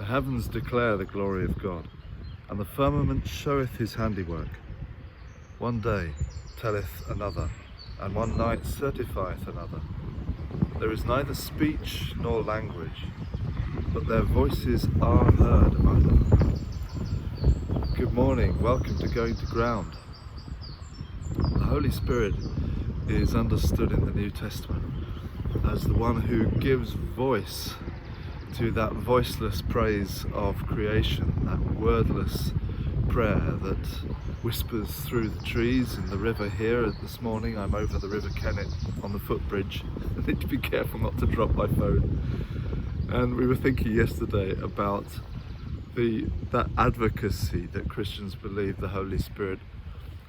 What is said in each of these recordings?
heavens declare the glory of God, and the firmament showeth his handiwork. One day telleth another, and one night certifieth another. There is neither speech nor language, but their voices are heard among them. Good morning, welcome to Going to Ground. The Holy Spirit is understood in the New Testament as the one who gives voice to that voiceless praise of creation, that wordless prayer that whispers through the trees in the river here. This morning I'm over the River Kennet on the footbridge. I need to be careful not to drop my phone. And we were thinking yesterday about that advocacy that Christians believe the Holy Spirit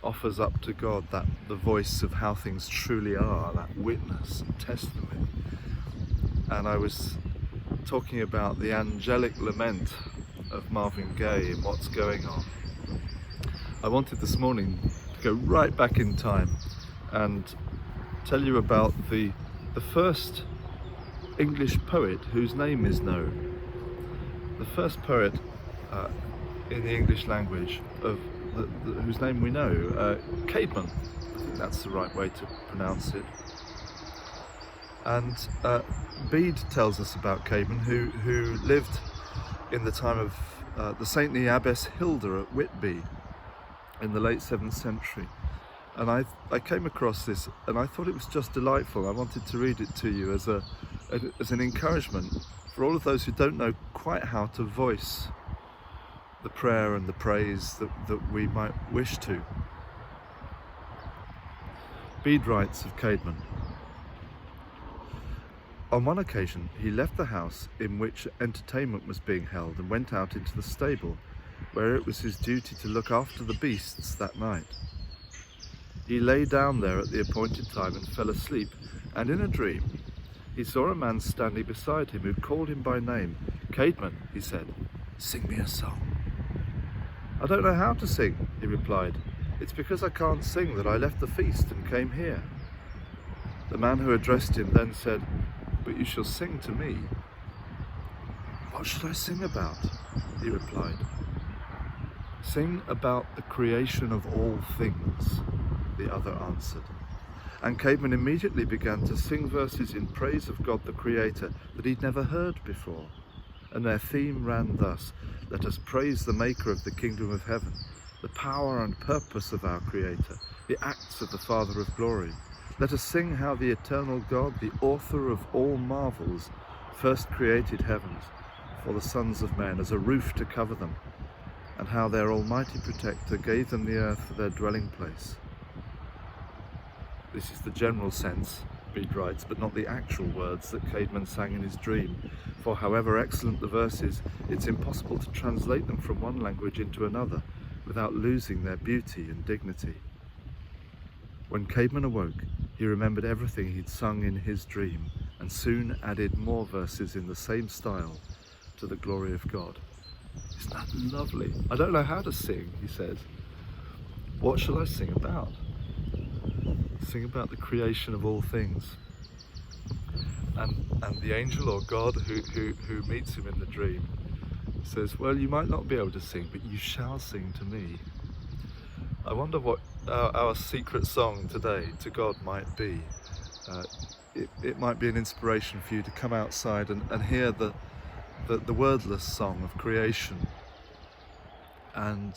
offers up to God, that the voice of how things truly are, that witness and testimony. And I was talking about the angelic lament of Marvin Gaye and what's going on. I wanted this morning to go right back in time and tell you about the first English poet whose name is known. The first poet in the English language whose name we know, Caedmon. I think that's the right way to pronounce it. And Bede tells us about Caedmon, who lived in the time of the saintly abbess Hilda at Whitby in the late 7th century. And I came across this and I thought it was just delightful. I wanted to read it to you as an encouragement for all of those who don't know quite how to voice the prayer and the praise that we might wish to. Bede writes of Caedmon: on one occasion he left the house in which entertainment was being held and went out into the stable, where it was his duty to look after the beasts that night. He lay down there at the appointed time and fell asleep, and in a dream he saw a man standing beside him who called him by name. "Caedmon," he said, "sing me a song." "I don't know how to sing," he replied. "It's because I can't sing that I left the feast and came here." The man who addressed him then said, "But you shall sing to me." "What should I sing about?" he replied. "Sing about the creation of all things," the other answered. And Caedmon immediately began to sing verses in praise of God the Creator that he'd never heard before. And their theme ran thus: "Let us praise the Maker of the kingdom of heaven, the power and purpose of our Creator, the acts of the Father of glory. Let us sing how the eternal God, the author of all marvels, first created heavens for the sons of men as a roof to cover them, and how their almighty protector gave them the earth for their dwelling place." This is the general sense, Bede writes, but not the actual words that Caedmon sang in his dream. For however excellent the verses, it's impossible to translate them from one language into another without losing their beauty and dignity. When Caedmon awoke, he remembered everything he'd sung in his dream and soon added more verses in the same style to the glory of God. Isn't that lovely? "I don't know how to sing," he says. "What shall I sing about?" Sing about the creation of all things. And the angel or God who meets him in the dream says, "Well, you might not be able to sing, but you shall sing to me." I wonder what our secret song today to God might be. It might be an inspiration for you to come outside and hear the wordless song of creation and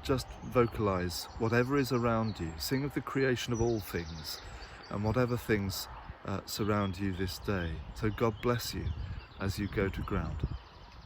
just vocalize whatever is around you. Sing of the creation of all things and whatever things surround you this day. So God bless you as you go to ground.